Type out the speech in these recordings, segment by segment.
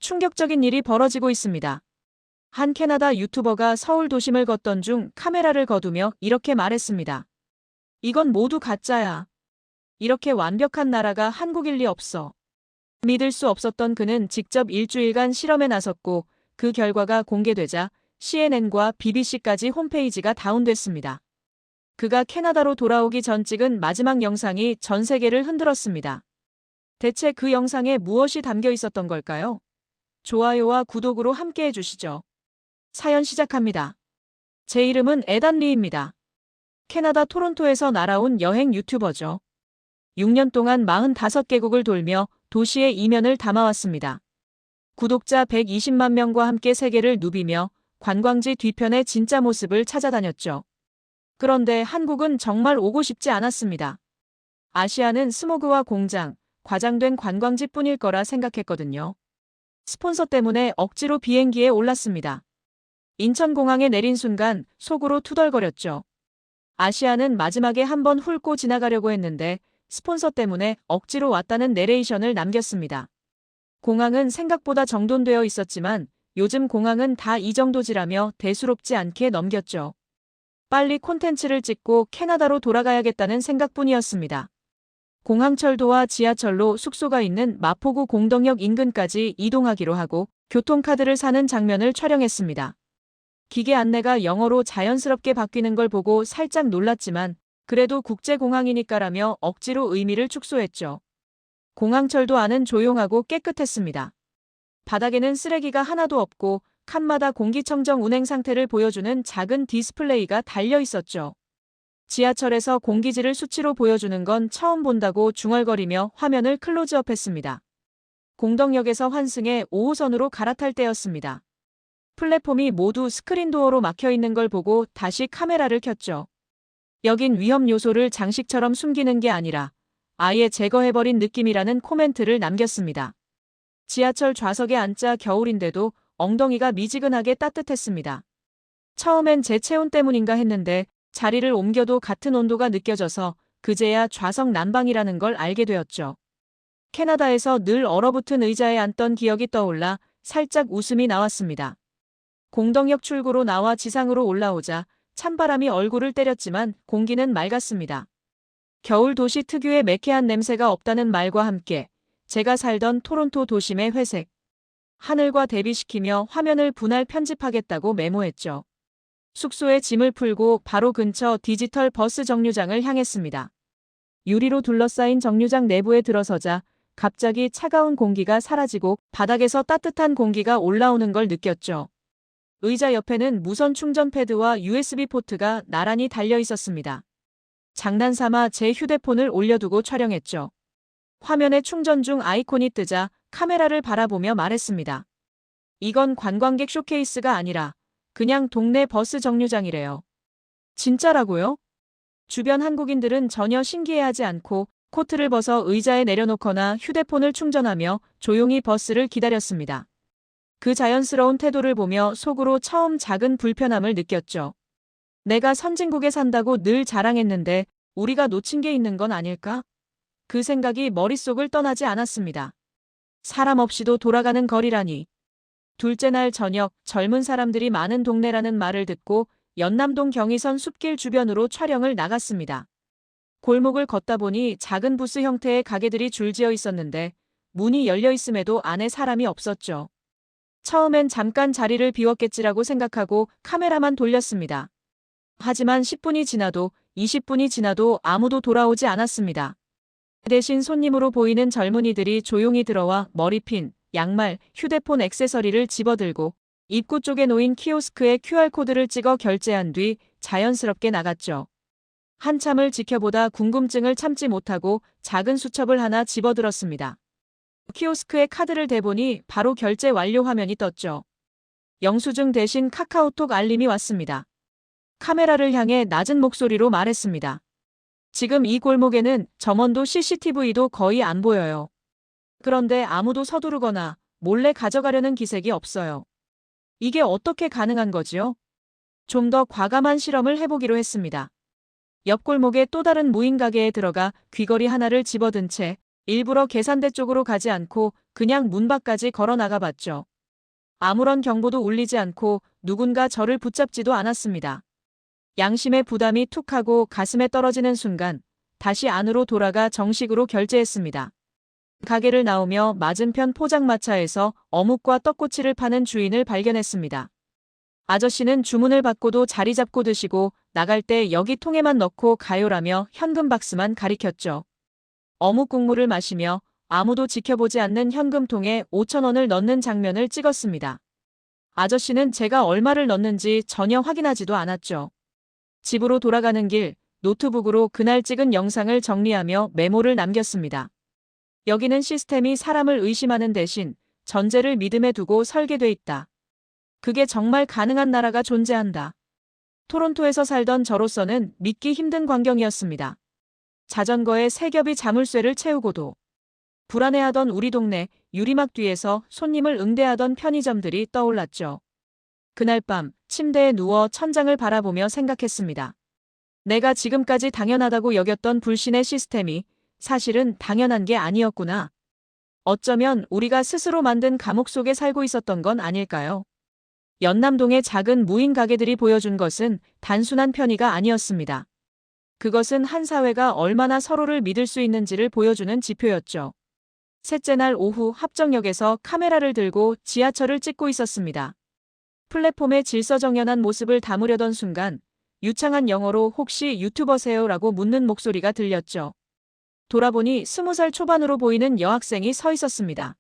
충격적인 일이 벌어지고 있습니다. 한 캐나다 유튜버가 서울 도심을 걷던 중 카메라를 거두며 이렇게 말했습니다. 이건 모두 가짜야. 이렇게 완벽한 나라가 한국일 리 없어. 믿을 수 없었던 그는 직접 일주일간 실험에 나섰고 그 결과가 공개되자 CNN과 BBC까지 홈페이지가 다운됐습니다. 그가 캐나다로 돌아오기 전 찍은 마지막 영상이 전 세계를 흔들었습니다. 대체 그 영상에 무엇이 담겨 있었던 걸까요? 좋아요와 구독으로 함께 해주시죠. 사연 시작합니다. 제 이름은 에단 리입니다. 캐나다 토론토에서 날아온 여행 유튜버죠. 6년 동안 45개국을 돌며 도시의 이면을 담아왔습니다. 구독자 120만 명과 함께 세계를 누비며 관광지 뒤편의 진짜 모습을 찾아다녔죠. 그런데 한국은 정말 오고 싶지 않았습니다. 아시아는 스모그와 공장, 과장된 관광지뿐일 거라 생각했거든요. 스폰서 때문에 억지로 비행기에 올랐습니다. 인천공항에 내린 순간 속으로 투덜거렸죠. 아시아는 마지막에 한번 훑고 지나가려고 했는데 스폰서 때문에 억지로 왔다는 내레이션을 남겼습니다. 공항은 생각보다 정돈되어 있었지만 요즘 공항은 다 이 정도지라며 대수롭지 않게 넘겼죠. 빨리 콘텐츠를 찍고 캐나다로 돌아가야겠다는 생각뿐이었습니다. 공항철도와 지하철로 숙소가 있는 마포구 공덕역 인근까지 이동하기로 하고 교통카드를 사는 장면을 촬영했습니다. 기계 안내가 영어로 자연스럽게 바뀌는 걸 보고 살짝 놀랐지만 그래도 국제공항이니까라며 억지로 의미를 축소했죠. 공항철도 안은 조용하고 깨끗했습니다. 바닥에는 쓰레기가 하나도 없고 칸마다 공기청정 운행 상태를 보여주는 작은 디스플레이가 달려 있었죠. 지하철에서 공기질을 수치로 보여주는 건 처음 본다고 중얼거리며 화면을 클로즈업했습니다. 공덕역에서 환승해 5호선으로 갈아탈 때였습니다. 플랫폼이 모두 스크린도어로 막혀 있는 걸 보고 다시 카메라를 켰죠. 여긴 위험 요소를 장식처럼 숨기는 게 아니라 아예 제거해버린 느낌이라는 코멘트를 남겼습니다. 지하철 좌석에 앉자 겨울인데도 엉덩이가 미지근하게 따뜻했습니다. 처음엔 제 체온 때문인가 했는데 자리를 옮겨도 같은 온도가 느껴져서 그제야 좌석 난방이라는 걸 알게 되었죠. 캐나다에서 늘 얼어붙은 의자에 앉던 기억이 떠올라 살짝 웃음이 나왔습니다. 공덕역 출구로 나와 지상으로 올라오자 찬바람이 얼굴을 때렸지만 공기는 맑았습니다. 겨울 도시 특유의 매캐한 냄새가 없다는 말과 함께 제가 살던 토론토 도심의 회색 하늘과 대비시키며 화면을 분할 편집하겠다고 메모했죠. 숙소에 짐을 풀고 바로 근처 디지털 버스 정류장을 향했습니다. 유리로 둘러싸인 정류장 내부에 들어서자 갑자기 차가운 공기가 사라지고 바닥에서 따뜻한 공기가 올라오는 걸 느꼈죠. 의자 옆에는 무선 충전 패드와 USB 포트가 나란히 달려 있었습니다. 장난삼아 제 휴대폰을 올려두고 촬영했죠. 화면에 충전 중 아이콘이 뜨자 카메라를 바라보며 말했습니다. 이건 관광객 쇼케이스가 아니라 그냥 동네 버스 정류장이래요. 진짜라고요? 주변 한국인들은 전혀 신기해하지 않고 코트를 벗어 의자에 내려놓거나 휴대폰을 충전하며 조용히 버스를 기다렸습니다. 그 자연스러운 태도를 보며 속으로 처음 작은 불편함을 느꼈죠. 내가 선진국에 산다고 늘 자랑했는데 우리가 놓친 게 있는 건 아닐까? 그 생각이 머릿속을 떠나지 않았습니다. 사람 없이도 돌아가는 거리라니. 둘째 날 저녁 젊은 사람들이 많은 동네라는 말을 듣고 연남동 경의선 숲길 주변으로 촬영을 나갔습니다. 골목을 걷다 보니 작은 부스 형태의 가게들이 줄지어 있었는데 문이 열려 있음에도 안에 사람이 없었죠. 처음엔 잠깐 자리를 비웠겠지라고 생각하고 카메라만 돌렸습니다. 하지만 10분이 지나도 20분이 지나도 아무도 돌아오지 않았습니다. 대신 손님으로 보이는 젊은이들이 조용히 들어와 머리핀, 양말, 휴대폰 액세서리를 집어들고 입구 쪽에 놓인 키오스크에 QR코드를 찍어 결제한 뒤 자연스럽게 나갔죠. 한참을 지켜보다 궁금증을 참지 못하고 작은 수첩을 하나 집어들었습니다. 키오스크에 카드를 대보니 바로 결제 완료 화면이 떴죠. 영수증 대신 카카오톡 알림이 왔습니다. 카메라를 향해 낮은 목소리로 말했습니다. 지금 이 골목에는 점원도 CCTV도 거의 안 보여요. 그런데 아무도 서두르거나 몰래 가져가려는 기색이 없어요. 이게 어떻게 가능한 거지요? 좀 더 과감한 실험을 해보기로 했습니다. 옆 골목의 또 다른 무인 가게에 들어가 귀걸이 하나를 집어든 채 일부러 계산대 쪽으로 가지 않고 그냥 문 밖까지 걸어 나가봤죠. 아무런 경보도 울리지 않고 누군가 저를 붙잡지도 않았습니다. 양심의 부담이 툭 하고 가슴에 떨어지는 순간 다시 안으로 돌아가 정식으로 결제했습니다. 가게를 나오며 맞은편 포장마차에서 어묵과 떡꼬치를 파는 주인을 발견했습니다. 아저씨는 주문을 받고도 자리 잡고 드시고 나갈 때 여기 통에만 넣고 가요라며 현금 박스만 가리켰죠. 어묵 국물을 마시며 아무도 지켜보지 않는 현금통에 5,000원을 넣는 장면을 찍었습니다. 아저씨는 제가 얼마를 넣는지 전혀 확인하지도 않았죠. 집으로 돌아가는 길 노트북으로 그날 찍은 영상을 정리하며 메모를 남겼습니다. 여기는 시스템이 사람을 의심하는 대신 전제를 믿음에 두고 설계돼 있다. 그게 정말 가능한 나라가 존재한다. 토론토에서 살던 저로서는 믿기 힘든 광경이었습니다. 자전거에 세 겹이 자물쇠를 채우고도 불안해하던 우리 동네 유리막 뒤에서 손님을 응대하던 편의점들이 떠올랐죠. 그날 밤 침대에 누워 천장을 바라보며 생각했습니다. 내가 지금까지 당연하다고 여겼던 불신의 시스템이 사실은 당연한 게 아니었구나. 어쩌면 우리가 스스로 만든 감옥 속에 살고 있었던 건 아닐까요? 연남동의 작은 무인 가게들이 보여준 것은 단순한 편의가 아니었습니다. 그것은 한 사회가 얼마나 서로를 믿을 수 있는지를 보여주는 지표였죠. 셋째 날 오후 합정역에서 카메라를 들고 지하철을 찍고 있었습니다. 플랫폼의 질서정연한 모습을 담으려던 순간 유창한 영어로 혹시 유튜버세요? 라고 묻는 목소리가 들렸죠. 돌아보니 20살 초반으로 보이는 여학생이 서 있었습니다.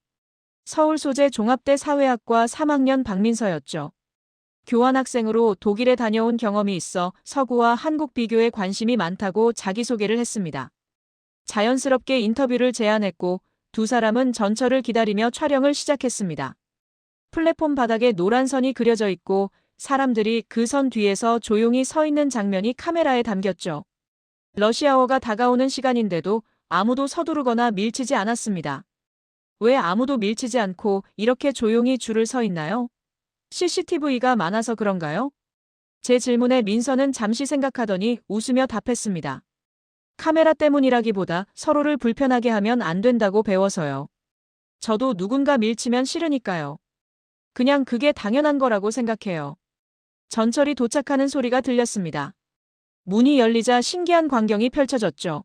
서울 소재 종합대 사회학과 3학년 박민서였죠. 교환학생으로 독일에 다녀온 경험이 있어 서구와 한국 비교에 관심이 많다고 자기소개를 했습니다. 자연스럽게 인터뷰를 제안했고 두 사람은 전철을 기다리며 촬영을 시작했습니다. 플랫폼 바닥에 노란 선이 그려져 있고 사람들이 그 선 뒤에서 조용히 서 있는 장면이 카메라에 담겼죠. 러시아워가 다가오는 시간인데도 아무도 서두르거나 밀치지 않았습니다. 왜 아무도 밀치지 않고 이렇게 조용히 줄을 서 있나요? CCTV가 많아서 그런가요? 제 질문에 민서는 잠시 생각하더니 웃으며 답했습니다. 카메라 때문이라기보다 서로를 불편하게 하면 안 된다고 배워서요. 저도 누군가 밀치면 싫으니까요. 그냥 그게 당연한 거라고 생각해요. 전철이 도착하는 소리가 들렸습니다. 문이 열리자 신기한 광경이 펼쳐졌죠.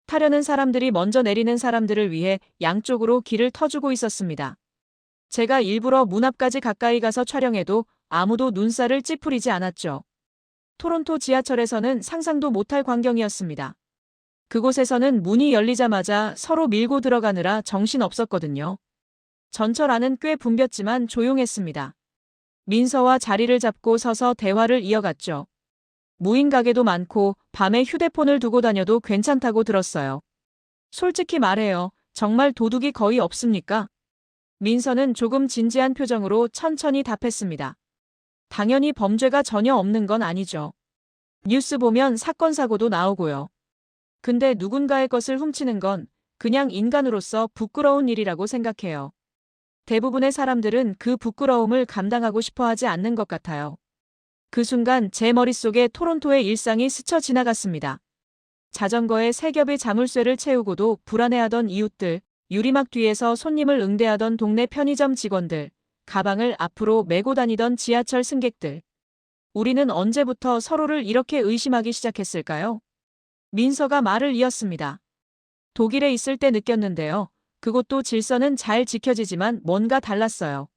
타려는 사람들이 먼저 내리는 사람들을 위해 양쪽으로 길을 터주고 있었습니다. 제가 일부러 문 앞까지 가까이 가서 촬영해도 아무도 눈살을 찌푸리지 않았죠. 토론토 지하철에서는 상상도 못할 광경이었습니다. 그곳에서는 문이 열리자마자 서로 밀고 들어가느라 정신 없었거든요. 전철 안은 꽤 붐볐지만 조용했습니다. 민서와 자리를 잡고 서서 대화를 이어갔죠. 무인 가게도 많고 밤에 휴대폰을 두고 다녀도 괜찮다고 들었어요. 솔직히 말해요. 정말 도둑이 거의 없습니까? 민서는 조금 진지한 표정으로 천천히 답했습니다. 당연히 범죄가 전혀 없는 건 아니죠. 뉴스 보면 사건 사고도 나오고요. 근데 누군가의 것을 훔치는 건 그냥 인간으로서 부끄러운 일이라고 생각해요. 대부분의 사람들은 그 부끄러움을 감당하고 싶어 하지 않는 것 같아요. 그 순간 제 머릿속에 토론토의 일상이 스쳐 지나갔습니다. 자전거에 세 겹의 자물쇠를 채우고도 불안해하던 이웃들, 유리막 뒤에서 손님을 응대하던 동네 편의점 직원들, 가방을 앞으로 메고 다니던 지하철 승객들. 우리는 언제부터 서로를 이렇게 의심하기 시작했을까요? 민서가 말을 이었습니다. 독일에 있을 때 느꼈는데요. 그곳도 질서는 잘 지켜지지만 뭔가 달랐어요.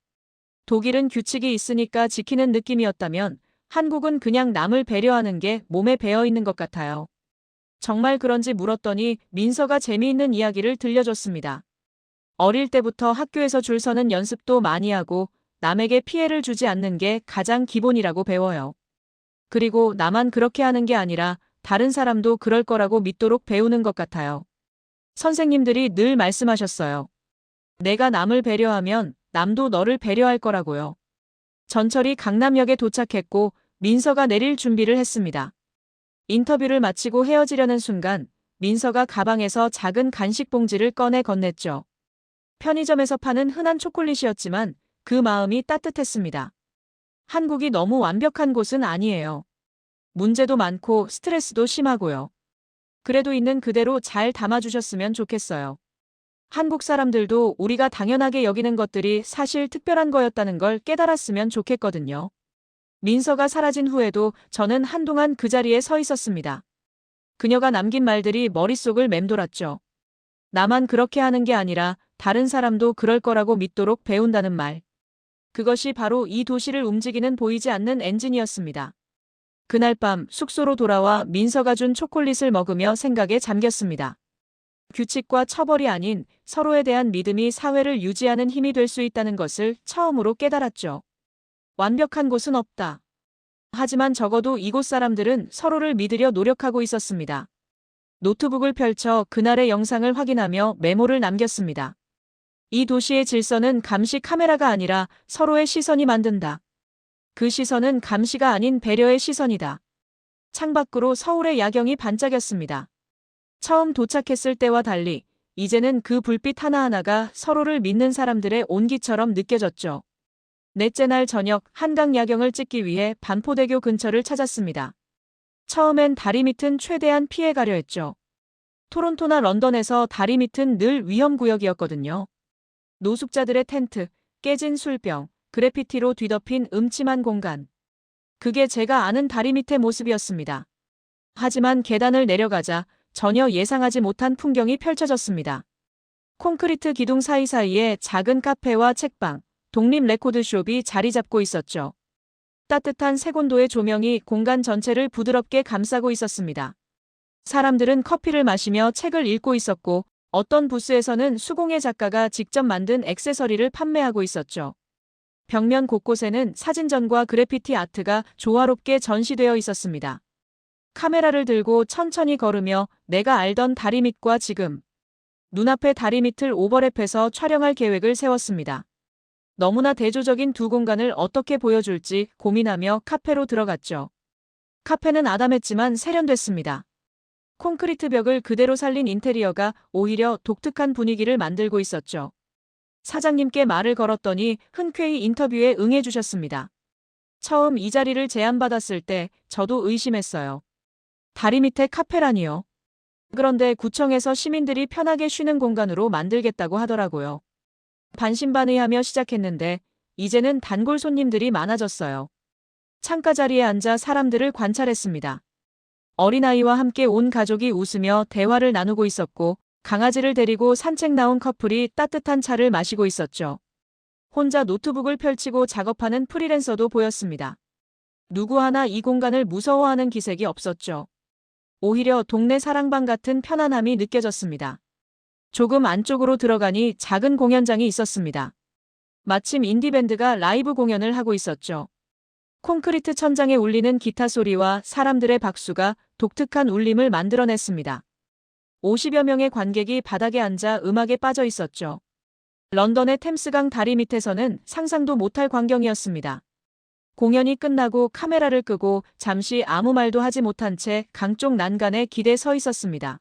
독일은 규칙이 있으니까 지키는 느낌이었다면 한국은 그냥 남을 배려하는 게 몸에 배어 있는 것 같아요. 정말 그런지 물었더니 민서가 재미있는 이야기를 들려줬습니다. 어릴 때부터 학교에서 줄 서는 연습도 많이 하고 남에게 피해를 주지 않는 게 가장 기본이라고 배워요. 그리고 나만 그렇게 하는 게 아니라 다른 사람도 그럴 거라고 믿도록 배우는 것 같아요. 선생님들이 늘 말씀하셨어요. 내가 남을 배려하면 남도 너를 배려할 거라고요. 전철이 강남역에 도착했고 민서가 내릴 준비를 했습니다. 인터뷰를 마치고 헤어지려는 순간 민서가 가방에서 작은 간식 봉지를 꺼내 건넸죠. 편의점에서 파는 흔한 초콜릿이었지만 그 마음이 따뜻했습니다. 한국이 너무 완벽한 곳은 아니에요. 문제도 많고 스트레스도 심하고요. 그래도 있는 그대로 잘 담아주셨으면 좋겠어요. 한국 사람들도 우리가 당연하게 여기는 것들이 사실 특별한 거였다는 걸 깨달았으면 좋겠거든요. 민서가 사라진 후에도 저는 한동안 그 자리에 서 있었습니다. 그녀가 남긴 말들이 머릿속을 맴돌았죠. 나만 그렇게 하는 게 아니라 다른 사람도 그럴 거라고 믿도록 배운다는 말. 그것이 바로 이 도시를 움직이는 보이지 않는 엔진이었습니다. 그날 밤 숙소로 돌아와 민서가 준 초콜릿을 먹으며 생각에 잠겼습니다. 규칙과 처벌이 아닌 서로에 대한 믿음이 사회를 유지하는 힘이 될 수 있다는 것을 처음으로 깨달았죠. 완벽한 곳은 없다. 하지만 적어도 이곳 사람들은 서로를 믿으려 노력하고 있었습니다. 노트북을 펼쳐 그날의 영상을 확인하며 메모를 남겼습니다. 이 도시의 질서는 감시 카메라가 아니라 서로의 시선이 만든다. 그 시선은 감시가 아닌 배려의 시선이다. 창밖으로 서울의 야경이 반짝였습니다. 처음 도착했을 때와 달리 이제는 그 불빛 하나하나가 서로를 믿는 사람들의 온기처럼 느껴졌죠. 넷째 날 저녁 한강 야경을 찍기 위해 반포대교 근처를 찾았습니다. 처음엔 다리 밑은 최대한 피해가려 했죠. 토론토나 런던에서 다리 밑은 늘 위험구역이었거든요. 노숙자들의 텐트, 깨진 술병, 그래피티로 뒤덮인 음침한 공간. 그게 제가 아는 다리 밑의 모습이었습니다. 하지만 계단을 내려가자 전혀 예상하지 못한 풍경이 펼쳐졌습니다. 콘크리트 기둥 사이사이에 작은 카페와 책방, 독립 레코드숍이 자리 잡고 있었죠. 따뜻한 색온도의 조명이 공간 전체를 부드럽게 감싸고 있었습니다. 사람들은 커피를 마시며 책을 읽고 있었고 어떤 부스에서는 수공예 작가가 직접 만든 액세서리를 판매하고 있었죠. 벽면 곳곳에는 사진전과 그래피티 아트가 조화롭게 전시되어 있었습니다. 카메라를 들고 천천히 걸으며 내가 알던 다리 밑과 지금 눈앞의 다리 밑을 오버랩해서 촬영할 계획을 세웠습니다. 너무나 대조적인 두 공간을 어떻게 보여줄지 고민하며 카페로 들어갔죠. 카페는 아담했지만 세련됐습니다. 콘크리트 벽을 그대로 살린 인테리어가 오히려 독특한 분위기를 만들고 있었죠. 사장님께 말을 걸었더니 흔쾌히 인터뷰에 응해주셨습니다. 처음 이 자리를 제안받았을 때 저도 의심했어요. 다리 밑에 카페라니요. 그런데 구청에서 시민들이 편하게 쉬는 공간으로 만들겠다고 하더라고요. 반신반의하며 시작했는데 이제는 단골 손님들이 많아졌어요. 창가 자리에 앉아 사람들을 관찰했습니다. 어린아이와 함께 온 가족이 웃으며 대화를 나누고 있었고 강아지를 데리고 산책 나온 커플이 따뜻한 차를 마시고 있었죠. 혼자 노트북을 펼치고 작업하는 프리랜서도 보였습니다. 누구 하나 이 공간을 무서워하는 기색이 없었죠. 오히려 동네 사랑방 같은 편안함이 느껴졌습니다. 조금 안쪽으로 들어가니 작은 공연장이 있었습니다. 마침 인디밴드가 라이브 공연을 하고 있었죠. 콘크리트 천장에 울리는 기타 소리와 사람들의 박수가 독특한 울림을 만들어냈습니다. 50여 명의 관객이 바닥에 앉아 음악에 빠져 있었죠. 런던의 템스강 다리 밑에서는 상상도 못할 광경이었습니다. 공연이 끝나고 카메라를 끄고 잠시 아무 말도 하지 못한 채 강 쪽 난간에 기대 서 있었습니다.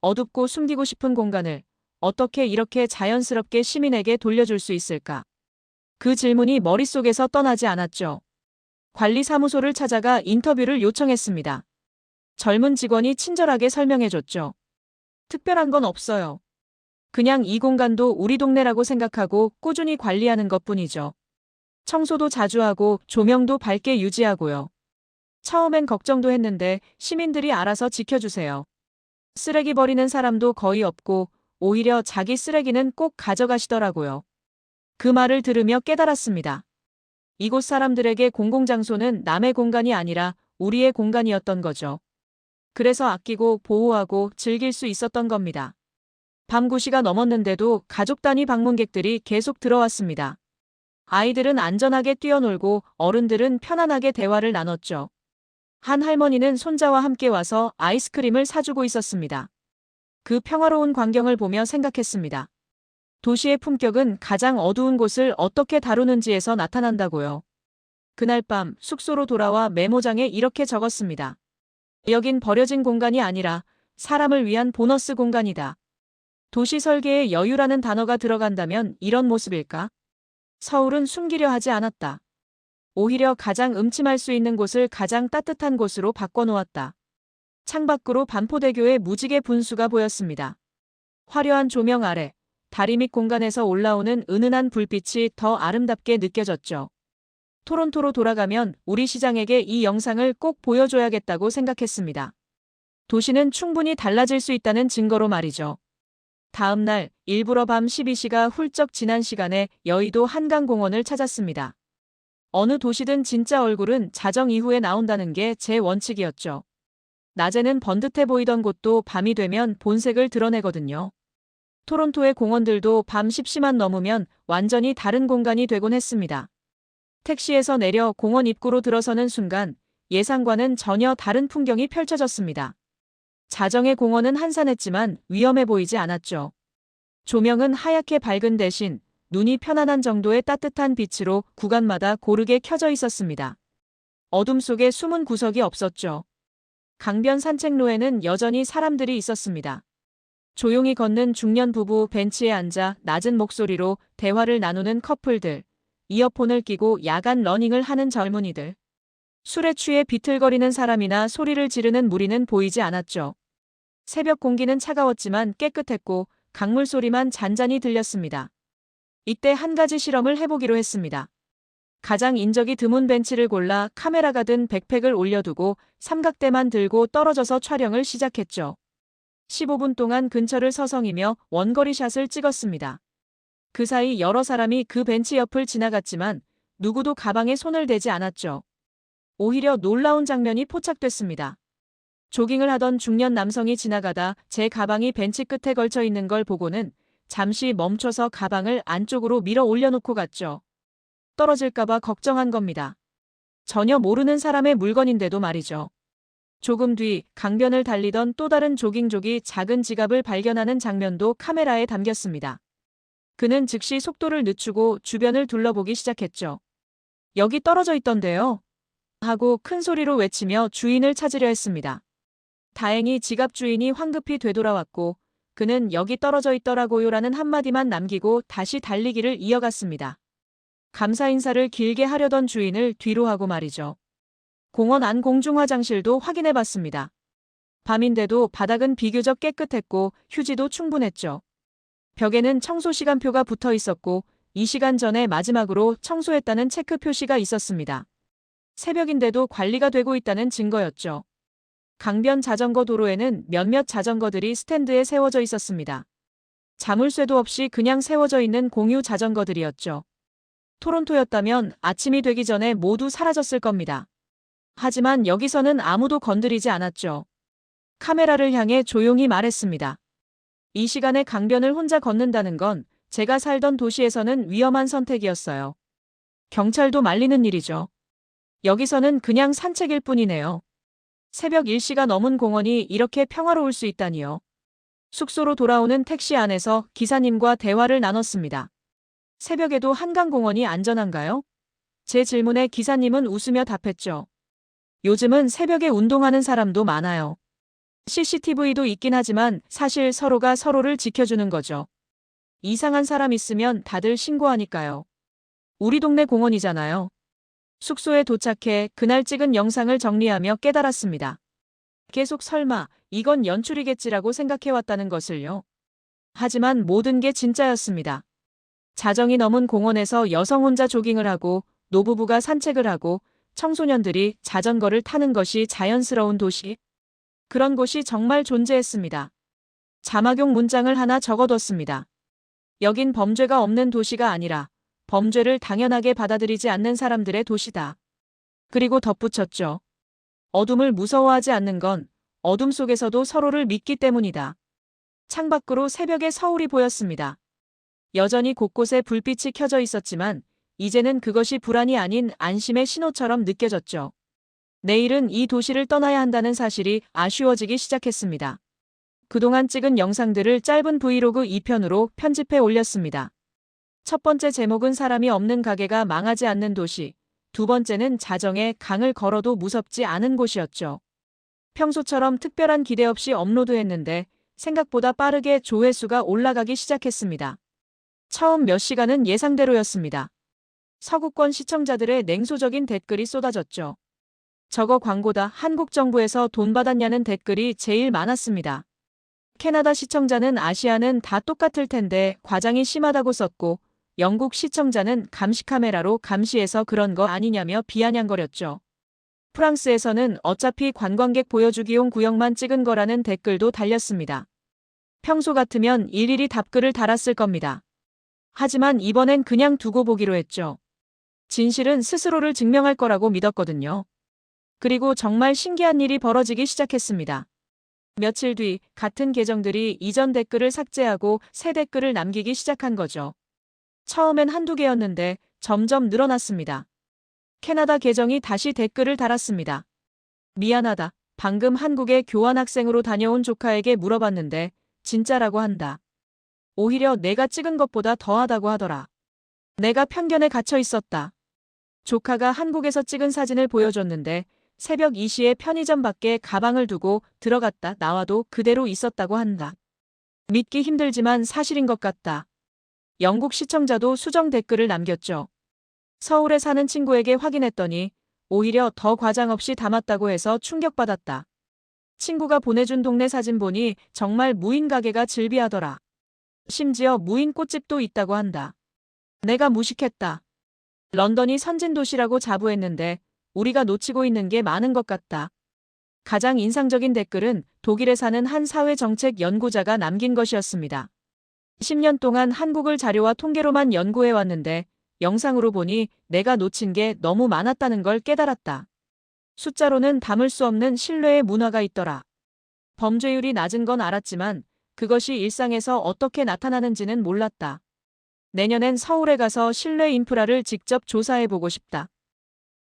어둡고 숨기고 싶은 공간을 어떻게 이렇게 자연스럽게 시민에게 돌려줄 수 있을까? 그 질문이 머릿속에서 떠나지 않았죠. 관리사무소를 찾아가 인터뷰를 요청했습니다. 젊은 직원이 친절하게 설명해줬죠. 특별한 건 없어요. 그냥 이 공간도 우리 동네라고 생각하고 꾸준히 관리하는 것뿐이죠. 청소도 자주 하고 조명도 밝게 유지하고요. 처음엔 걱정도 했는데 시민들이 알아서 지켜주세요. 쓰레기 버리는 사람도 거의 없고 오히려 자기 쓰레기는 꼭 가져가시더라고요. 그 말을 들으며 깨달았습니다. 이곳 사람들에게 공공장소는 남의 공간이 아니라 우리의 공간이었던 거죠. 그래서 아끼고 보호하고 즐길 수 있었던 겁니다. 밤 9시가 넘었는데도 가족 단위 방문객들이 계속 들어왔습니다. 아이들은 안전하게 뛰어놀고 어른들은 편안하게 대화를 나눴죠. 한 할머니는 손자와 함께 와서 아이스크림을 사주고 있었습니다. 그 평화로운 광경을 보며 생각했습니다. 도시의 품격은 가장 어두운 곳을 어떻게 다루는지에서 나타난다고요. 그날 밤 숙소로 돌아와 메모장에 이렇게 적었습니다. 여긴 버려진 공간이 아니라 사람을 위한 보너스 공간이다. 도시 설계에 여유라는 단어가 들어간다면 이런 모습일까? 서울은 숨기려 하지 않았다. 오히려 가장 음침할 수 있는 곳을 가장 따뜻한 곳으로 바꿔놓았다. 창밖으로 반포대교의 무지개 분수가 보였습니다. 화려한 조명 아래 다리 밑 공간에서 올라오는 은은한 불빛이 더 아름답게 느껴졌죠. 토론토로 돌아가면 우리 시장에게 이 영상을 꼭 보여줘야겠다고 생각했습니다. 도시는 충분히 달라질 수 있다는 증거로 말이죠. 다음 날 일부러 밤 12시가 훌쩍 지난 시간에 여의도 한강공원을 찾았습니다. 어느 도시든 진짜 얼굴은 자정 이후에 나온다는 게 제 원칙이었죠. 낮에는 번듯해 보이던 곳도 밤이 되면 본색을 드러내거든요. 토론토의 공원들도 밤 10시만 넘으면 완전히 다른 공간이 되곤 했습니다. 택시에서 내려 공원 입구로 들어서는 순간 예상과는 전혀 다른 풍경이 펼쳐졌습니다. 자정의 공원은 한산했지만 위험해 보이지 않았죠. 조명은 하얗게 밝은 대신 눈이 편안한 정도의 따뜻한 빛으로 구간마다 고르게 켜져 있었습니다. 어둠 속에 숨은 구석이 없었죠. 강변 산책로에는 여전히 사람들이 있었습니다. 조용히 걷는 중년 부부, 벤치에 앉아 낮은 목소리로 대화를 나누는 커플들, 이어폰을 끼고 야간 러닝을 하는 젊은이들. 술에 취해 비틀거리는 사람이나 소리를 지르는 무리는 보이지 않았죠. 새벽 공기는 차가웠지만 깨끗했고 강물 소리만 잔잔히 들렸습니다. 이때 한 가지 실험을 해보기로 했습니다. 가장 인적이 드문 벤치를 골라 카메라가 든 백팩을 올려두고 삼각대만 들고 떨어져서 촬영을 시작했죠. 15분 동안 근처를 서성이며 원거리 샷을 찍었습니다. 그 사이 여러 사람이 그 벤치 옆을 지나갔지만 누구도 가방에 손을 대지 않았죠. 오히려 놀라운 장면이 포착됐습니다. 조깅을 하던 중년 남성이 지나가다 제 가방이 벤치 끝에 걸쳐 있는 걸 보고는 잠시 멈춰서 가방을 안쪽으로 밀어 올려놓고 갔죠. 떨어질까봐 걱정한 겁니다. 전혀 모르는 사람의 물건인데도 말이죠. 조금 뒤 강변을 달리던 또 다른 조깅족이 작은 지갑을 발견하는 장면도 카메라에 담겼습니다. 그는 즉시 속도를 늦추고 주변을 둘러보기 시작했죠. 여기 떨어져 있던데요. 하고 큰 소리로 외치며 주인을 찾으려 했습니다. 다행히 지갑 주인이 황급히 되돌아왔고 그는 여기 떨어져 있더라고요라는 한마디만 남기고 다시 달리기를 이어갔습니다. 감사 인사를 길게 하려던 주인을 뒤로 하고 말이죠. 공원 안 공중 화장실도 확인해 봤습니다. 밤인데도 바닥은 비교적 깨끗했고 휴지도 충분했죠. 벽에는 청소 시간표가 붙어 있었고 이 시간 전에 마지막으로 청소했다는 체크 표시가 있었습니다. 새벽인데도 관리가 되고 있다는 증거였죠. 강변 자전거 도로에는 몇몇 자전거들이 스탠드에 세워져 있었습니다. 자물쇠도 없이 그냥 세워져 있는 공유 자전거들이었죠. 토론토였다면 아침이 되기 전에 모두 사라졌을 겁니다. 하지만 여기서는 아무도 건드리지 않았죠. 카메라를 향해 조용히 말했습니다. 이 시간에 강변을 혼자 걷는다는 건 제가 살던 도시에서는 위험한 선택이었어요. 경찰도 말리는 일이죠. 여기서는 그냥 산책일 뿐이네요. 새벽 1시가 넘은 공원이 이렇게 평화로울 수 있다니요. 숙소로 돌아오는 택시 안에서 기사님과 대화를 나눴습니다. 새벽에도 한강공원이 안전한가요? 제 질문에 기사님은 웃으며 답했죠. 요즘은 새벽에 운동하는 사람도 많아요. CCTV도 있긴 하지만 사실 서로가 서로를 지켜주는 거죠. 이상한 사람 있으면 다들 신고하니까요. 우리 동네 공원이잖아요. 숙소에 도착해 그날 찍은 영상을 정리하며 깨달았습니다. 계속 설마 이건 연출이겠지라고 생각해왔다는 것을요. 하지만 모든 게 진짜였습니다. 자정이 넘은 공원에서 여성 혼자 조깅을 하고 노부부가 산책을 하고 청소년들이 자전거를 타는 것이 자연스러운 도시. 그런 곳이 정말 존재했습니다. 자막용 문장을 하나 적어뒀습니다. 여긴 범죄가 없는 도시가 아니라 범죄를 당연하게 받아들이지 않는 사람들의 도시다. 그리고 덧붙였죠. 어둠을 무서워하지 않는 건 어둠 속에서도 서로를 믿기 때문이다. 창밖으로 새벽의 서울이 보였습니다. 여전히 곳곳에 불빛이 켜져 있었지만 이제는 그것이 불안이 아닌 안심의 신호처럼 느껴졌죠. 내일은 이 도시를 떠나야 한다는 사실이 아쉬워지기 시작했습니다. 그동안 찍은 영상들을 짧은 브이로그 2편으로 편집해 올렸습니다. 첫 번째 제목은 사람이 없는 가게가 망하지 않는 도시, 두 번째는 자정에 강을 걸어도 무섭지 않은 곳이었죠. 평소처럼 특별한 기대 없이 업로드했는데 생각보다 빠르게 조회수가 올라가기 시작했습니다. 처음 몇 시간은 예상대로였습니다. 서구권 시청자들의 냉소적인 댓글이 쏟아졌죠. 저거 광고다. 한국 정부에서 돈 받았냐는 댓글이 제일 많았습니다. 캐나다 시청자는 아시아는 다 똑같을 텐데 과장이 심하다고 썼고, 영국 시청자는 감시 카메라로 감시해서 그런 거 아니냐며 비아냥거렸죠. 프랑스에서는 어차피 관광객 보여주기용 구역만 찍은 거라는 댓글도 달렸습니다. 평소 같으면 일일이 답글을 달았을 겁니다. 하지만 이번엔 그냥 두고 보기로 했죠. 진실은 스스로를 증명할 거라고 믿었거든요. 그리고 정말 신기한 일이 벌어지기 시작했습니다. 며칠 뒤 같은 계정들이 이전 댓글을 삭제하고 새 댓글을 남기기 시작한 거죠. 처음엔 한두 개였는데 점점 늘어났습니다. 캐나다 계정이 다시 댓글을 달았습니다. 미안하다. 방금 한국에 교환학생으로 다녀온 조카에게 물어봤는데 진짜라고 한다. 오히려 내가 찍은 것보다 더하다고 하더라. 내가 편견에 갇혀 있었다. 조카가 한국에서 찍은 사진을 보여줬는데 새벽 2시에 편의점 밖에 가방을 두고 들어갔다 나와도 그대로 있었다고 한다. 믿기 힘들지만 사실인 것 같다. 영국 시청자도 수정 댓글을 남겼죠. 서울에 사는 친구에게 확인했더니 오히려 더 과장 없이 담았다고 해서 충격받았다. 친구가 보내준 동네 사진 보니 정말 무인 가게가 즐비하더라. 심지어 무인 꽃집도 있다고 한다. 내가 무식했다. 런던이 선진도시라고 자부했는데 우리가 놓치고 있는 게 많은 것 같다. 가장 인상적인 댓글은 독일에 사는 한 사회정책 연구자가 남긴 것이었습니다. 10년 동안 한국을 자료와 통계로만 연구해 왔는데 영상으로 보니 내가 놓친 게 너무 많았다는 걸 깨달았다. 숫자로는 담을 수 없는 신뢰의 문화가 있더라. 범죄율이 낮은 건 알았지만 그것이 일상에서 어떻게 나타나는지는 몰랐다. 내년엔 서울에 가서 실내 인프라를 직접 조사해보고 싶다.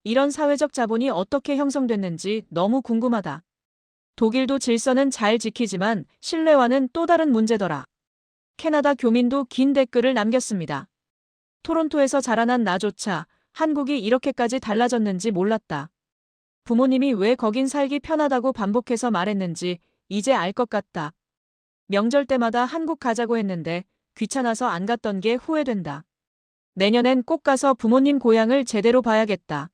이런 사회적 자본이 어떻게 형성됐는지 너무 궁금하다. 독일도 질서는 잘 지키지만 신뢰와는 또 다른 문제더라. 캐나다 교민도 긴 댓글을 남겼습니다. 토론토에서 자라난 나조차 한국이 이렇게까지 달라졌는지 몰랐다. 부모님이 왜 거긴 살기 편하다고 반복해서 말했는지 이제 알 것 같다. 명절 때마다 한국 가자고 했는데 귀찮아서 안 갔던 게 후회된다. 내년엔 꼭 가서 부모님 고향을 제대로 봐야겠다.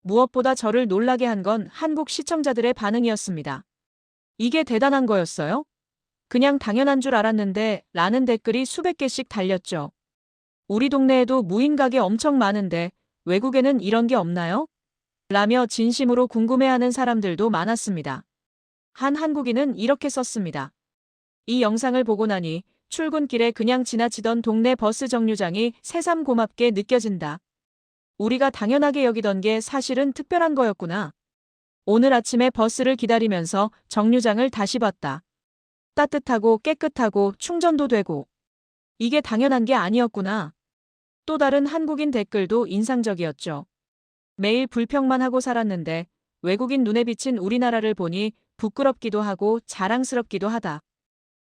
무엇보다 저를 놀라게 한 건 한국 시청자들의 반응이었습니다. 이게 대단한 거였어요? 그냥 당연한 줄 알았는데 라는 댓글이 수백 개씩 달렸죠. 우리 동네에도 무인 가게 엄청 많은데 외국에는 이런 게 없나요? 라며 진심으로 궁금해하는 사람들도 많았습니다. 한 한국인은 이렇게 썼습니다. 이 영상을 보고 나니 출근길에 그냥 지나치던 동네 버스 정류장이 새삼 고맙게 느껴진다. 우리가 당연하게 여기던 게 사실은 특별한 거였구나. 오늘 아침에 버스를 기다리면서 정류장을 다시 봤다. 따뜻하고 깨끗하고 충전도 되고. 이게 당연한 게 아니었구나. 또 다른 한국인 댓글도 인상적이었죠. 매일 불평만 하고 살았는데 외국인 눈에 비친 우리나라를 보니 부끄럽기도 하고 자랑스럽기도 하다.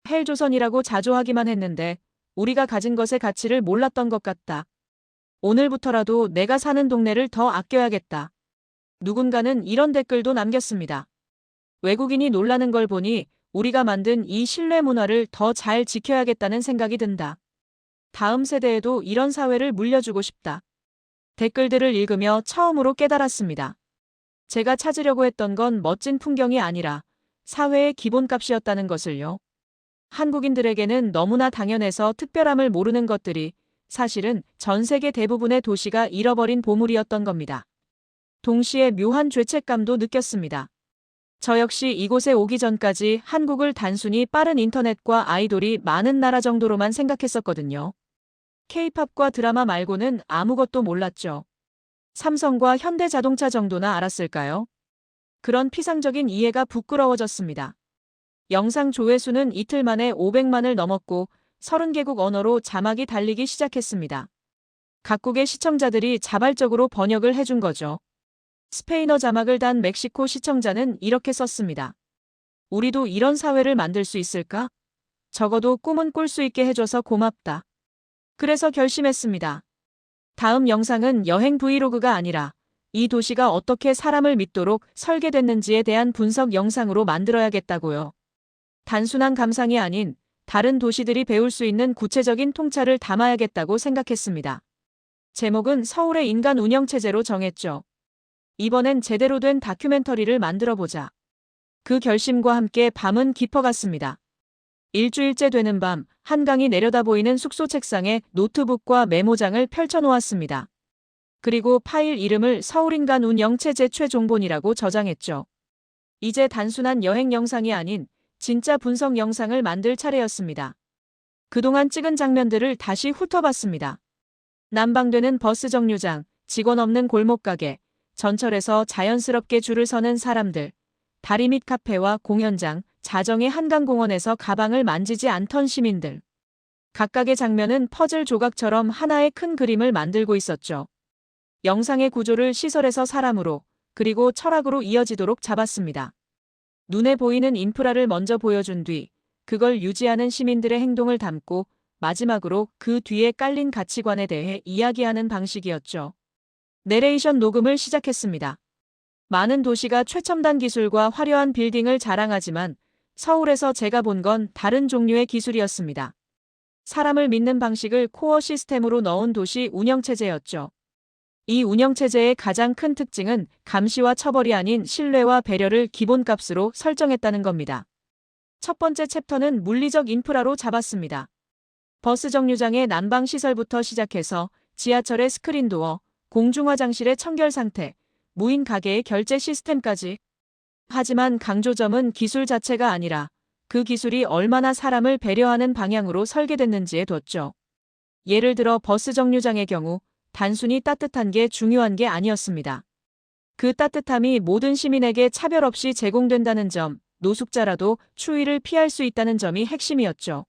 헬조선이라고 자조하기만 했는데 우리가 가진 것의 가치를 몰랐던 것 같다. 오늘부터라도 내가 사는 동네를 더 아껴야겠다. 누군가는 이런 댓글도 남겼습니다. 외국인이 놀라는 걸 보니 우리가 만든 이 신뢰 문화를 더 잘 지켜야겠다는 생각이 든다. 다음 세대에도 이런 사회를 물려주고 싶다. 댓글들을 읽으며 처음으로 깨달았습니다. 제가 찾으려고 했던 건 멋진 풍경이 아니라 사회의 기본값이었다는 것을요. 한국인들에게는 너무나 당연해서 특별함을 모르는 것들이 사실은 전 세계 대부분의 도시가 잃어버린 보물이었던 겁니다. 동시에 묘한 죄책감도 느꼈습니다. 저 역시 이곳에 오기 전까지 한국을 단순히 빠른 인터넷과 아이돌이 많은 나라 정도로만 생각했었거든요. K-팝과 드라마 말고는 아무것도 몰랐죠. 삼성과 현대자동차 정도나 알았을까요? 그런 피상적인 이해가 부끄러워졌습니다. 영상 조회수는 이틀 만에 500만을 넘었고 30개국 언어로 자막이 달리기 시작했습니다. 각국의 시청자들이 자발적으로 번역을 해준 거죠. 스페인어 자막을 단 멕시코 시청자는 이렇게 썼습니다. 우리도 이런 사회를 만들 수 있을까? 적어도 꿈은 꿀 수 있게 해줘서 고맙다. 그래서 결심했습니다. 다음 영상은 여행 브이로그가 아니라 이 도시가 어떻게 사람을 믿도록 설계됐는지에 대한 분석 영상으로 만들어야겠다고요. 단순한 감상이 아닌 다른 도시들이 배울 수 있는 구체적인 통찰을 담아야겠다고 생각했습니다. 제목은 서울의 인간 운영체제로 정했죠. 이번엔 제대로 된 다큐멘터리를 만들어보자. 그 결심과 함께 밤은 깊어갔습니다. 일주일째 되는 밤, 한강이 내려다 보이는 숙소 책상에 노트북과 메모장을 펼쳐놓았습니다. 그리고 파일 이름을 서울인간 운영체제 최종본이라고 저장했죠. 이제 단순한 여행 영상이 아닌 진짜 분석 영상을 만들 차례였습니다. 그동안 찍은 장면들을 다시 훑어봤습니다. 난방되는 버스 정류장, 직원 없는 골목가게, 전철에서 자연스럽게 줄을 서는 사람들, 다리 밑 카페와 공연장, 자정의 한강공원에서 가방을 만지지 않던 시민들. 각각의 장면은 퍼즐 조각처럼 하나의 큰 그림을 만들고 있었죠. 영상의 구조를 시설에서 사람으로, 그리고 철학으로 이어지도록 잡았습니다. 눈에 보이는 인프라를 먼저 보여준 뒤, 그걸 유지하는 시민들의 행동을 담고 마지막으로 그 뒤에 깔린 가치관에 대해 이야기하는 방식이었죠. 내레이션 녹음을 시작했습니다. 많은 도시가 최첨단 기술과 화려한 빌딩을 자랑하지만 서울에서 제가 본 건 다른 종류의 기술이었습니다. 사람을 믿는 방식을 코어 시스템으로 넣은 도시 운영체제였죠. 이 운영체제의 가장 큰 특징은 감시와 처벌이 아닌 신뢰와 배려를 기본값으로 설정했다는 겁니다. 첫 번째 챕터는 물리적 인프라로 잡았습니다. 버스 정류장의 난방시설부터 시작해서 지하철의 스크린도어, 공중화장실의 청결 상태, 무인 가게의 결제 시스템까지. 하지만 강조점은 기술 자체가 아니라 그 기술이 얼마나 사람을 배려하는 방향으로 설계됐는지에 뒀죠. 예를 들어 버스 정류장의 경우 단순히 따뜻한 게 중요한 게 아니었습니다. 그 따뜻함이 모든 시민에게 차별 없이 제공된다는 점, 노숙자라도 추위를 피할 수 있다는 점이 핵심이었죠.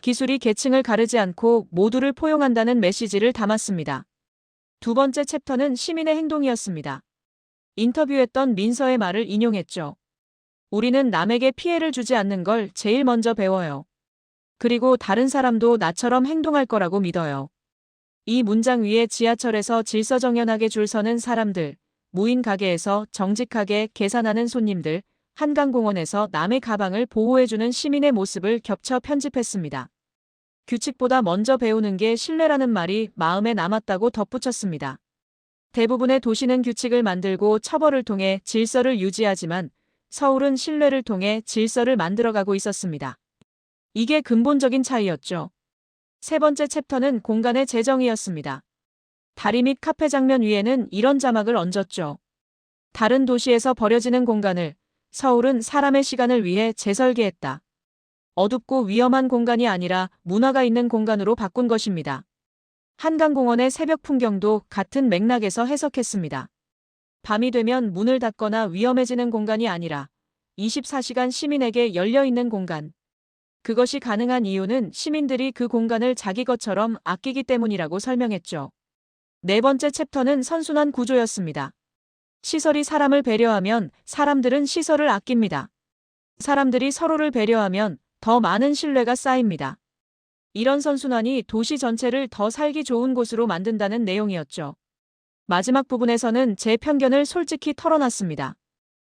기술이 계층을 가르지 않고 모두를 포용한다는 메시지를 담았습니다. 두 번째 챕터는 시민의 행동이었습니다. 인터뷰했던 민서의 말을 인용했죠. 우리는 남에게 피해를 주지 않는 걸 제일 먼저 배워요. 그리고 다른 사람도 나처럼 행동할 거라고 믿어요. 이 문장 위에 지하철에서 질서정연하게 줄 서는 사람들, 무인 가게에서 정직하게 계산하는 손님들, 한강공원에서 남의 가방을 보호해주는 시민의 모습을 겹쳐 편집했습니다. 규칙보다 먼저 배우는 게 신뢰라는 말이 마음에 남았다고 덧붙였습니다. 대부분의 도시는 규칙을 만들고 처벌을 통해 질서를 유지하지만 서울은 신뢰를 통해 질서를 만들어가고 있었습니다. 이게 근본적인 차이였죠. 세 번째 챕터는 공간의 재정의였습니다. 다리 밑 카페 장면 위에는 이런 자막을 얹었죠. 다른 도시에서 버려지는 공간을 서울은 사람의 시간을 위해 재설계했다. 어둡고 위험한 공간이 아니라 문화가 있는 공간으로 바꾼 것입니다. 한강공원의 새벽 풍경도 같은 맥락에서 해석했습니다. 밤이 되면 문을 닫거나 위험해지는 공간이 아니라 24시간 시민에게 열려있는 공간. 그것이 가능한 이유는 시민들이 그 공간을 자기 것처럼 아끼기 때문이라고 설명했죠. 네 번째 챕터는 선순환 구조였습니다. 시설이 사람을 배려하면 사람들은 시설을 아낍니다. 사람들이 서로를 배려하면 더 많은 신뢰가 쌓입니다. 이런 선순환이 도시 전체를 더 살기 좋은 곳으로 만든다는 내용이었죠. 마지막 부분에서는 제 편견을 솔직히 털어놨습니다.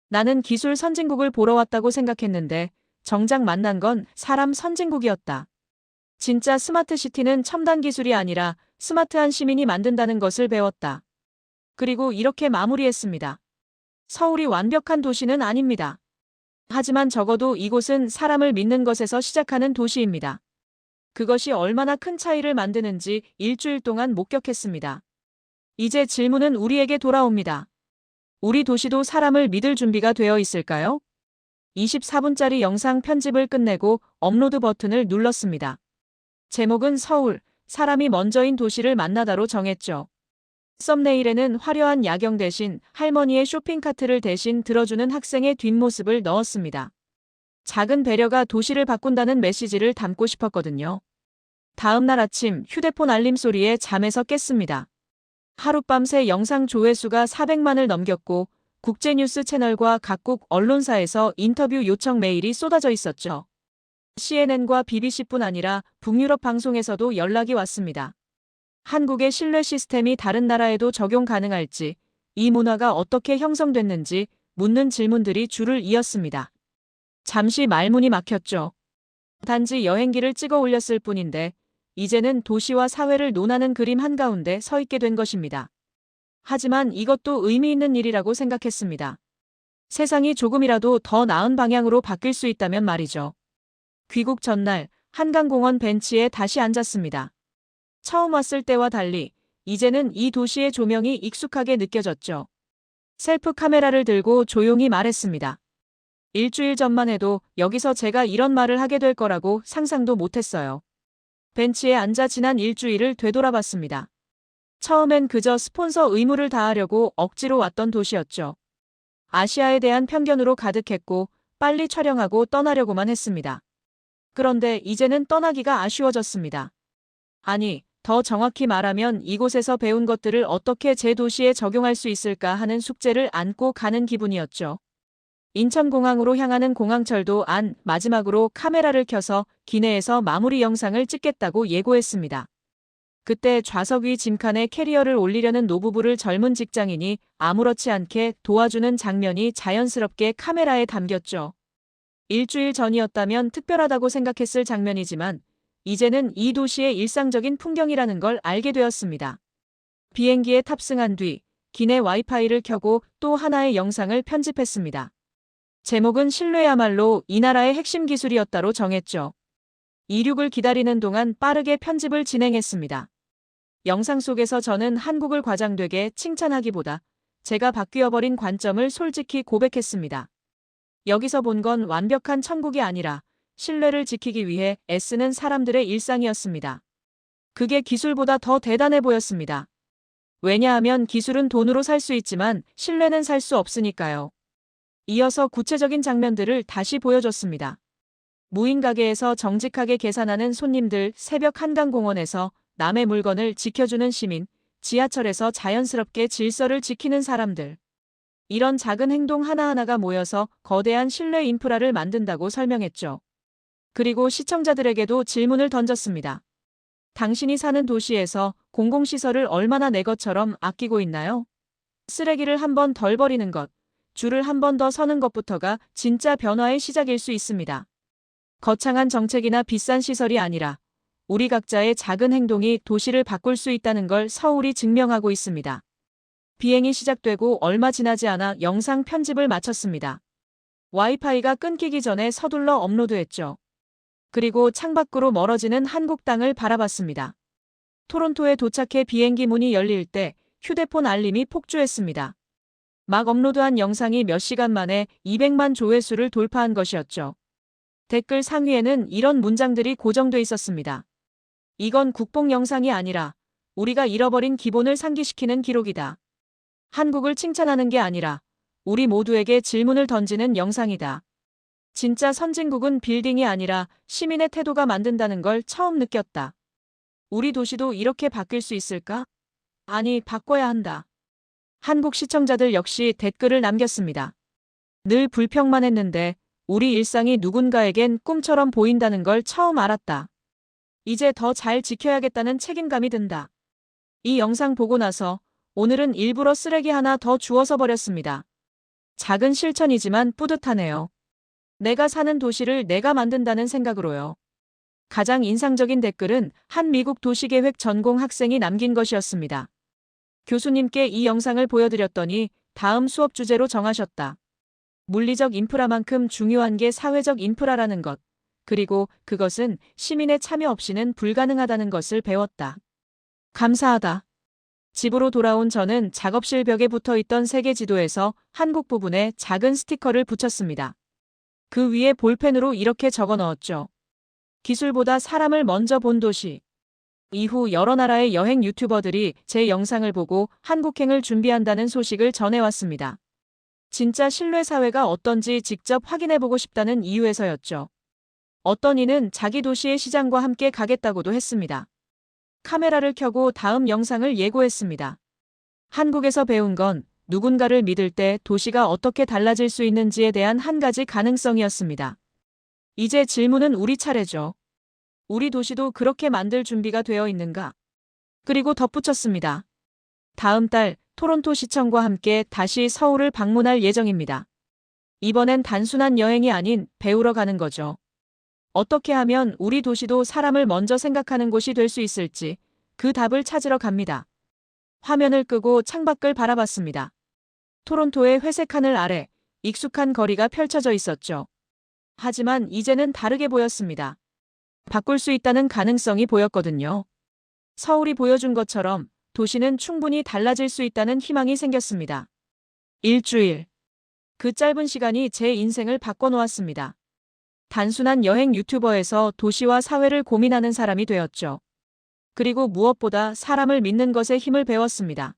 나는 기술 선진국을 보러 왔다고 생각했는데 정작 만난 건 사람 선진국이었다. 진짜 스마트 시티는 첨단 기술이 아니라 스마트한 시민이 만든다는 것을 배웠다. 그리고 이렇게 마무리했습니다. 서울이 완벽한 도시는 아닙니다. 하지만 적어도 이곳은 사람을 믿는 것에서 시작하는 도시입니다. 그것이 얼마나 큰 차이를 만드는지 일주일 동안 목격했습니다. 이제 질문은 우리에게 돌아옵니다. 우리 도시도 사람을 믿을 준비가 되어 있을까요? 24분짜리 영상 편집을 끝내고 업로드 버튼을 눌렀습니다. 제목은 서울, 사람이 먼저인 도시를 만나다로 정했죠. 썸네일에는 화려한 야경 대신 할머니의 쇼핑카트를 대신 들어주는 학생의 뒷모습을 넣었습니다. 작은 배려가 도시를 바꾼다는 메시지를 담고 싶었거든요. 다음 날 아침 휴대폰 알림 소리에 잠에서 깼습니다. 하룻밤새 영상 조회수가 400만을 넘겼고 국제뉴스 채널과 각국 언론사에서 인터뷰 요청 메일이 쏟아져 있었죠. CNN과 BBC뿐 아니라 북유럽 방송에서도 연락이 왔습니다. 한국의 신뢰 시스템이 다른 나라에도 적용 가능할지, 이 문화가 어떻게 형성됐는지 묻는 질문들이 줄을 이었습니다. 잠시 말문이 막혔죠. 단지 여행기를 찍어 올렸을 뿐인데 이제는 도시와 사회를 논하는 그림 한가운데 서 있게 된 것입니다. 하지만 이것도 의미 있는 일이라고 생각했습니다. 세상이 조금이라도 더 나은 방향으로 바뀔 수 있다면 말이죠. 귀국 전날 한강공원 벤치에 다시 앉았습니다. 처음 왔을 때와 달리 이제는 이 도시의 조명이 익숙하게 느껴졌죠. 셀프 카메라를 들고 조용히 말했습니다. 일주일 전만 해도 여기서 제가 이런 말을 하게 될 거라고 상상도 못했어요. 벤치에 앉아 지난 일주일을 되돌아봤습니다. 처음엔 그저 스폰서 의무를 다하려고 억지로 왔던 도시였죠. 아시아에 대한 편견으로 가득했고 빨리 촬영하고 떠나려고만 했습니다. 그런데 이제는 떠나기가 아쉬워졌습니다. 아니, 더 정확히 말하면 이곳에서 배운 것들을 어떻게 제 도시에 적용할 수 있을까 하는 숙제를 안고 가는 기분이었죠. 인천공항으로 향하는 공항철도 안 마지막으로 카메라를 켜서 기내에서 마무리 영상을 찍겠다고 예고했습니다. 그때 좌석 위 짐칸에 캐리어를 올리려는 노부부를 젊은 직장인이 아무렇지 않게 도와주는 장면이 자연스럽게 카메라에 담겼죠. 일주일 전이었다면 특별하다고 생각했을 장면이지만 이제는 이 도시의 일상적인 풍경이라는 걸 알게 되었습니다. 비행기에 탑승한 뒤 기내 와이파이를 켜고 또 하나의 영상을 편집했습니다. 제목은 신뢰야말로 이 나라의 핵심 기술이었다로 정했죠. 이륙을 기다리는 동안 빠르게 편집을 진행했습니다. 영상 속에서 저는 한국을 과장되게 칭찬하기보다 제가 바뀌어버린 관점을 솔직히 고백했습니다. 여기서 본 건 완벽한 천국이 아니라 신뢰를 지키기 위해 애쓰는 사람들의 일상이었습니다. 그게 기술보다 더 대단해 보였습니다. 왜냐하면 기술은 돈으로 살 수 있지만 신뢰는 살 수 없으니까요. 이어서 구체적인 장면들을 다시 보여줬습니다. 무인 가게에서 정직하게 계산하는 손님들, 새벽 한강공원에서 남의 물건을 지켜주는 시민, 지하철에서 자연스럽게 질서를 지키는 사람들. 이런 작은 행동 하나하나가 모여서 거대한 신뢰 인프라를 만든다고 설명했죠. 그리고 시청자들에게도 질문을 던졌습니다. 당신이 사는 도시에서 공공시설을 얼마나 내 것처럼 아끼고 있나요? 쓰레기를 한 번 덜 버리는 것, 줄을 한 번 더 서는 것부터가 진짜 변화의 시작일 수 있습니다. 거창한 정책이나 비싼 시설이 아니라 우리 각자의 작은 행동이 도시를 바꿀 수 있다는 걸 서울이 증명하고 있습니다. 비행이 시작되고 얼마 지나지 않아 영상 편집을 마쳤습니다. 와이파이가 끊기기 전에 서둘러 업로드했죠. 그리고 창밖으로 멀어지는 한국 땅을 바라봤습니다. 토론토에 도착해 비행기 문이 열릴 때 휴대폰 알림이 폭주했습니다. 막 업로드한 영상이 몇 시간 만에 200만 조회수를 돌파한 것이었죠. 댓글 상위에는 이런 문장들이 고정돼 있었습니다. 이건 국뽕 영상이 아니라 우리가 잃어버린 기본을 상기시키는 기록이다. 한국을 칭찬하는 게 아니라 우리 모두에게 질문을 던지는 영상이다. 진짜 선진국은 빌딩이 아니라 시민의 태도가 만든다는 걸 처음 느꼈다. 우리 도시도 이렇게 바뀔 수 있을까? 아니, 바꿔야 한다. 한국 시청자들 역시 댓글을 남겼습니다. 늘 불평만 했는데 우리 일상이 누군가에겐 꿈처럼 보인다는 걸 처음 알았다. 이제 더 잘 지켜야겠다는 책임감이 든다. 이 영상 보고 나서 오늘은 일부러 쓰레기 하나 더 주워서 버렸습니다. 작은 실천이지만 뿌듯하네요. 내가 사는 도시를 내가 만든다는 생각으로요. 가장 인상적인 댓글은 한 미국 도시계획 전공 학생이 남긴 것이었습니다. 교수님께 이 영상을 보여드렸더니 다음 수업 주제로 정하셨다. 물리적 인프라만큼 중요한 게 사회적 인프라라는 것. 그리고 그것은 시민의 참여 없이는 불가능하다는 것을 배웠다. 감사하다. 집으로 돌아온 저는 작업실 벽에 붙어있던 세계 지도에서 한국 부분에 작은 스티커를 붙였습니다. 그 위에 볼펜으로 이렇게 적어 넣었죠. 기술보다 사람을 먼저 본 도시. 이후 여러 나라의 여행 유튜버들이 제 영상을 보고 한국행을 준비한다는 소식을 전해왔습니다. 진짜 신뢰 사회가 어떤지 직접 확인해보고 싶다는 이유에서였죠. 어떤 이는 자기 도시의 시장과 함께 가겠다고도 했습니다. 카메라를 켜고 다음 영상을 예고했습니다. 한국에서 배운 건 누군가를 믿을 때 도시가 어떻게 달라질 수 있는지에 대한 한 가지 가능성이었습니다. 이제 질문은 우리 차례죠. 우리 도시도 그렇게 만들 준비가 되어 있는가? 그리고 덧붙였습니다. 다음 달 토론토 시청과 함께 다시 서울을 방문할 예정입니다. 이번엔 단순한 여행이 아닌 배우러 가는 거죠. 어떻게 하면 우리 도시도 사람을 먼저 생각하는 곳이 될 수 있을지 그 답을 찾으러 갑니다. 화면을 끄고 창밖을 바라봤습니다. 토론토의 회색 하늘 아래 익숙한 거리가 펼쳐져 있었죠. 하지만 이제는 다르게 보였습니다. 바꿀 수 있다는 가능성이 보였거든요. 서울이 보여준 것처럼 도시는 충분히 달라질 수 있다는 희망이 생겼습니다. 일주일. 그 짧은 시간이 제 인생을 바꿔놓았습니다. 단순한 여행 유튜버에서 도시와 사회를 고민하는 사람이 되었죠. 그리고 무엇보다 사람을 믿는 것에 힘을 배웠습니다.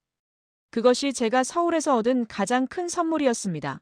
그것이 제가 서울에서 얻은 가장 큰 선물이었습니다.